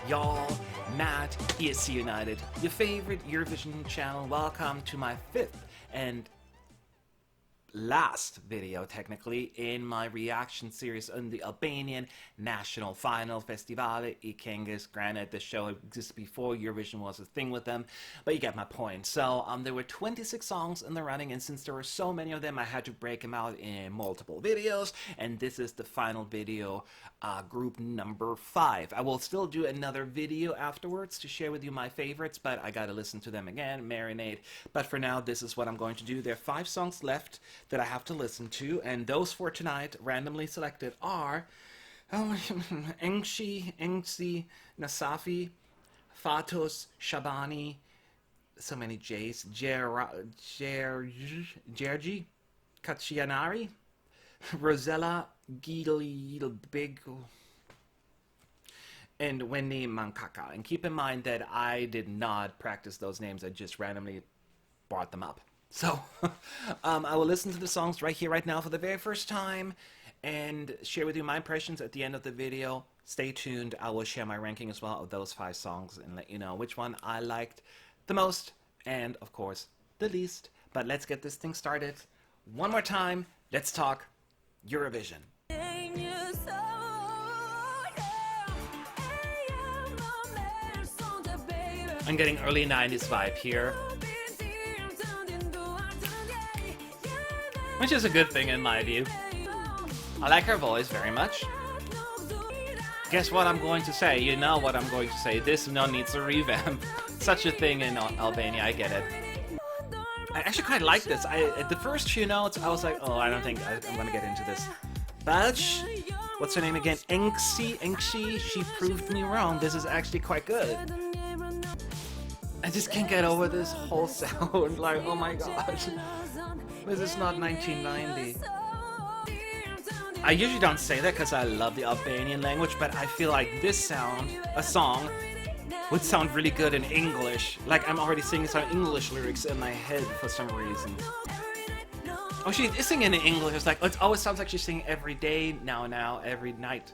y'all? Matt, ESC United, your favorite Eurovision channel. Welcome to my fifth and last video, technically, in my reaction series on the Albanian national final, Festivali I Kenges. Granted, the show existed before Eurovision was a thing with them, but you get my point. So there were 26 songs in the running, and since there were so many of them, I had to break them out in multiple videos, and this is the final video, group number 5. I will still do another video afterwards to share with you my favorites, but I gotta listen to them again, marinate. But for now, this is what I'm going to do. There are 5 songs left that I have to listen to, and those for tonight, randomly selected, are Enxhi, Nasufi, Fatos Shabani, so many J's, Gjergj Kaçinari, Rosela, Gjylbegu, and Wendi Mancaku. And keep in mind that I did not practice those names, I just randomly brought them up. So, I will listen to the songs right here, right now for the very first time and share with you my impressions at the end of the video. Stay tuned. I will share my ranking as well of those 5 songs and let you know which one I liked the most and, of course, the least. But let's get this thing started. One more time, let's talk Eurovision. I'm getting early 90s vibe here, which is a good thing in my view. I like her voice very much. Guess what I'm going to say? You know what I'm going to say. This needs a revamp. Such a thing in Albania, I get it. I actually quite like this. At the first few notes, I was like, oh, I don't think I'm gonna get into this. But, what's her name again? Enxhi, she proved me wrong. This is actually quite good. I just can't get over this whole sound. Like, oh my gosh. This is not 1990. I usually don't say that because I love the Albanian language, but I feel like this sound, a song, would sound really good in English. Like I'm already singing some English lyrics in my head for some reason. Oh, she is singing in English. It's like, it always sounds like she's singing every day, now, every night.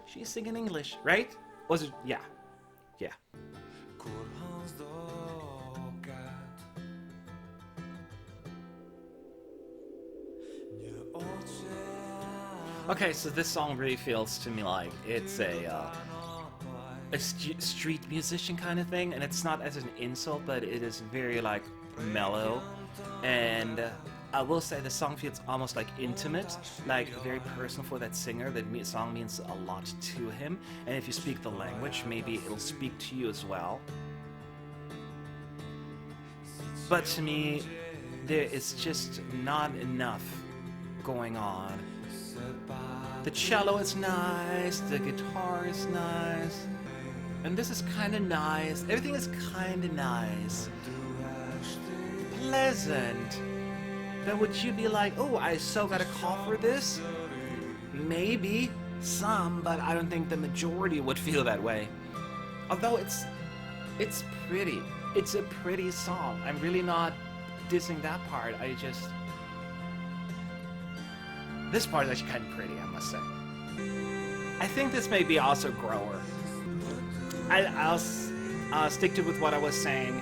She's singing English, right? Was it? Yeah. Yeah. Okay, so this song really feels to me like it's a street musician kind of thing, and it's not as an insult, but it is very like mellow, and I will say the song feels almost like intimate, like very personal for that singer. That song means a lot to him, and if you speak the language, maybe it'll speak to you as well. But to me, there is just not enough going on. The cello is nice, the guitar is nice, and this is kind of nice. Everything is kind of nice. Pleasant. But would you be like, oh, I so got a call for this? Maybe some, but I don't think the majority would feel that way. Although it's pretty. It's a pretty song. I'm really not dissing that part. This part is actually kind of pretty, I must say. I think this may be also grower. I'll stick to with what I was saying.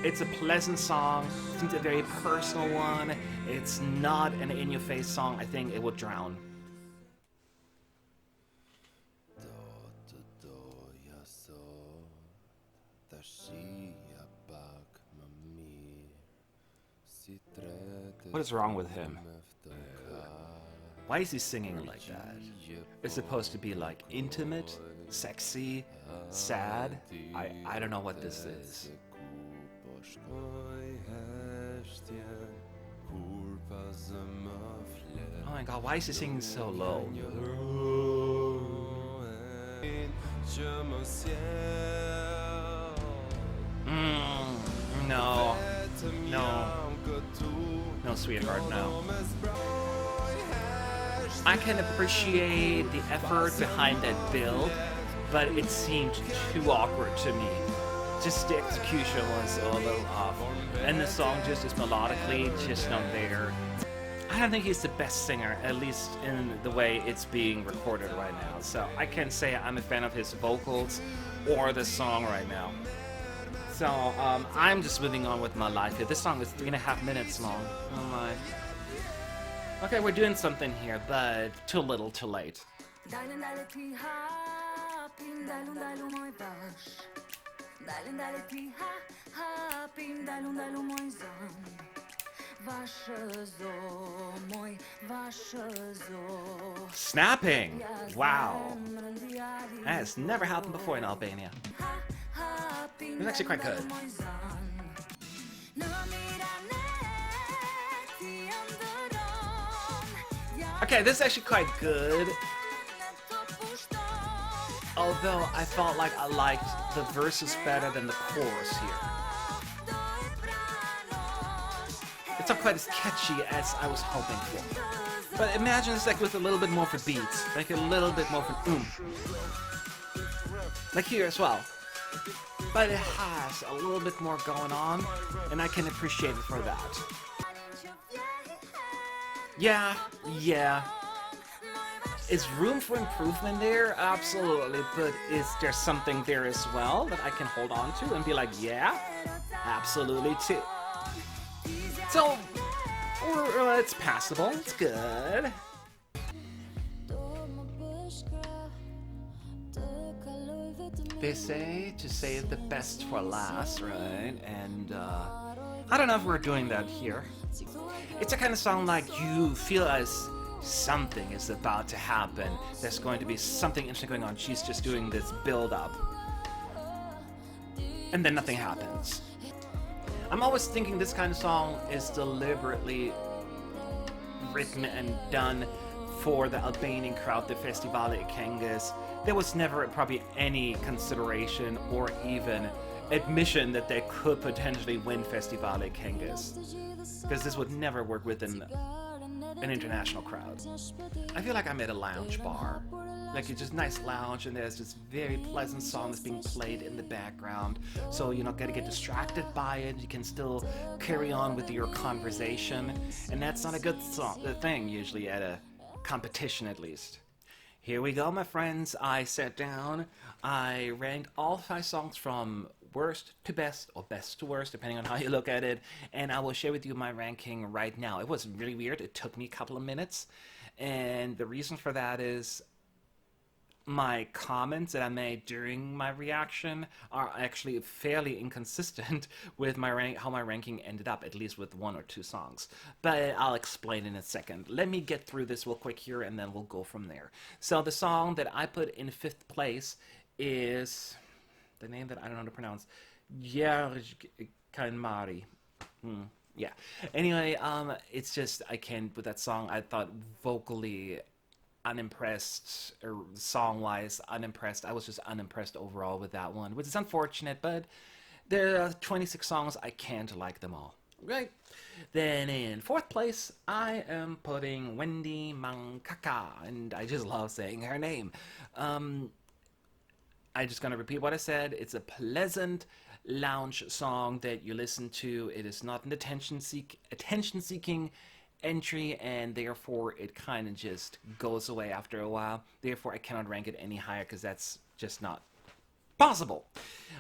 It's a pleasant song. It's a very personal one. It's not an in-your-face song. I think it would drown. What is wrong with him? Why is he singing like that? It's supposed to be like intimate, sexy, sad. I don't know what this is. Oh my god, why is he singing so low? No. No, sweetheart, no. I can appreciate the effort behind that build, but it seemed too awkward to me. Just the execution was a little off. And the song just is melodically just not there. I don't think he's the best singer, at least in the way it's being recorded right now. So I can say I'm a fan of his vocals, or this song right now. So, I'm just moving on with my life here. This song is 3.5 minutes long. Oh my. Okay, we're doing something here, but too little, too late. Snapping! Wow. That has never happened before in Albania. It was actually quite good. Okay, this is actually quite good. Although I felt like I liked the verses better than the chorus here. It's not quite as catchy as I was hoping for. But imagine it's like with a little bit more for beats, like a little bit more for oomph. Like here as well. But it has a little bit more going on, and I can appreciate it for that. Yeah. Is room for improvement there? Absolutely, but is there something there as well that I can hold on to and be like, yeah, absolutely too. So, it's passable, it's good. They say to save the best for last, right? And I don't know if we're doing that here. It's a kind of song like you feel as something is about to happen. There's going to be something interesting going on. She's just doing this build-up. And then nothing happens. I'm always thinking this kind of song is deliberately written and done for the Albanian crowd, the Festivali Kenges. There was never probably any consideration or even admission that they could potentially win Festivali Kenges. Because this would never work within an international crowd. I feel like I'm at a lounge bar. Like it's just nice lounge and there's this very pleasant song that's being played in the background. So you're not gonna get distracted by it. You can still carry on with your conversation. And that's not a good thing usually at a competition at least. Here we go, my friends. I sat down. I ranked all 5 songs from worst to best, or best to worst, depending on how you look at it, and I will share with you my ranking right now. It was really weird. It took me a couple of minutes, and the reason for that is my comments that I made during my reaction are actually fairly inconsistent with how my ranking ended up, at least with 1 or 2 songs. But I'll explain in a second. Let me get through this real quick here, and then we'll go from there. So the song that I put in 5th place is the name that I don't know how to pronounce, Gjergj Kaçinari. Yeah. Anyway, it's just, I can't, with that song, I thought vocally unimpressed, or song-wise unimpressed. I was just unimpressed overall with that one, which is unfortunate, but there are 26 songs, I can't like them all. Right? Then in 4th place, I am putting Wendi Mancaku, and I just love saying her name. I'm just going to repeat what I said. It's a pleasant lounge song that you listen to. It is not an attention-seeking entry, and therefore it kind of just goes away after a while. Therefore, I cannot rank it any higher because that's just not possible.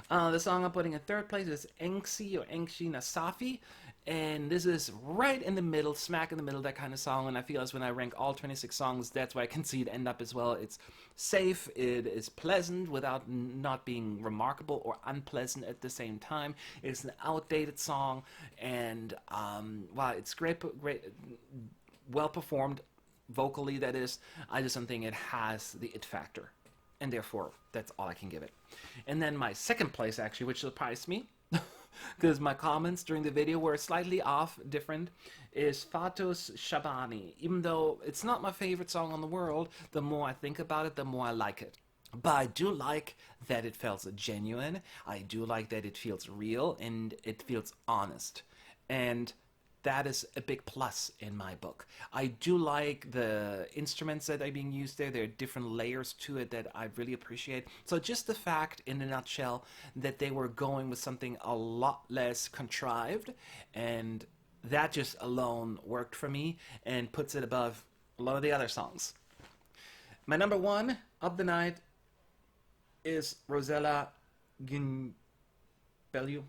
The song I'm putting in 3rd place is Enxhi, or Enxhi Nasufi, and this is right in the middle, smack in the middle, that kind of song, and I feel as when I rank all 26 songs, that's where I can see it end up as well. It's safe, it is pleasant without not being remarkable or unpleasant at the same time. It's an outdated song, and wow, it's great, well performed vocally, that is. I just don't think it has the it factor, and therefore that's all I can give it. And then my 2nd place, actually, which surprised me because my comments during the video were slightly off, different, is Fatos Shabani. Even though it's not my favorite song in the world, the more I think about it, the more I like it. But I do like that it feels genuine, I do like that it feels real, and it feels honest. And that is a big plus in my book. I do like the instruments that are being used there. There are different layers to it that I really appreciate. So just the fact, in a nutshell, that they were going with something a lot less contrived, and that just alone worked for me and puts it above a lot of the other songs. My number 1 of the night is Rosela, Gjylbegu.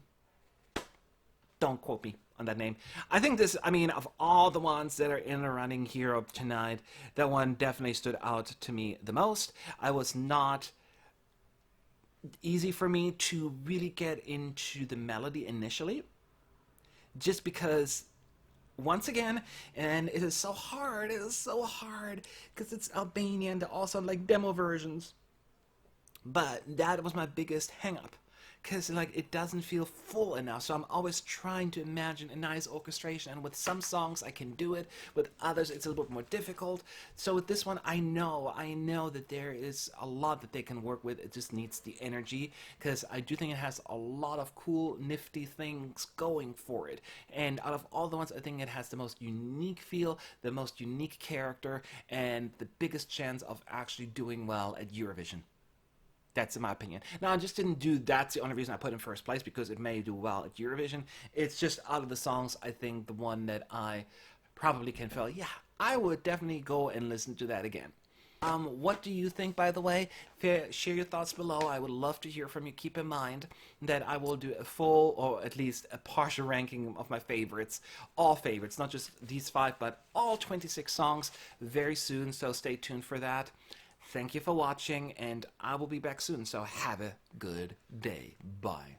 Don't quote me on that name. I think this, I mean, of all the ones that are in the running here of tonight, that one definitely stood out to me the most. I was not easy for me to really get into the melody initially, just because once again, and it is so hard, because it's Albanian, they're also like demo versions. But that was my biggest hang up, because like it doesn't feel full enough. So I'm always trying to imagine a nice orchestration, and with some songs I can do it, with others it's a little bit more difficult. So with this one, I know that there is a lot that they can work with. It just needs the energy, because I do think it has a lot of cool, nifty things going for it. And out of all the ones, I think it has the most unique feel, the most unique character, and the biggest chance of actually doing well at Eurovision. That's in my opinion. Now, I just didn't do that's the only reason I put in first place, because it may do well at Eurovision. It's just out of the songs, I think the one that I probably can feel, yeah, I would definitely go and listen to that again. What do you think, by the way? Share your thoughts below. I would love to hear from you. Keep in mind that I will do a full, or at least a partial ranking of my favorites, all favorites, not just these 5, but all 26 songs very soon, so stay tuned for that. Thank you for watching, and I will be back soon, so have a good day. Bye.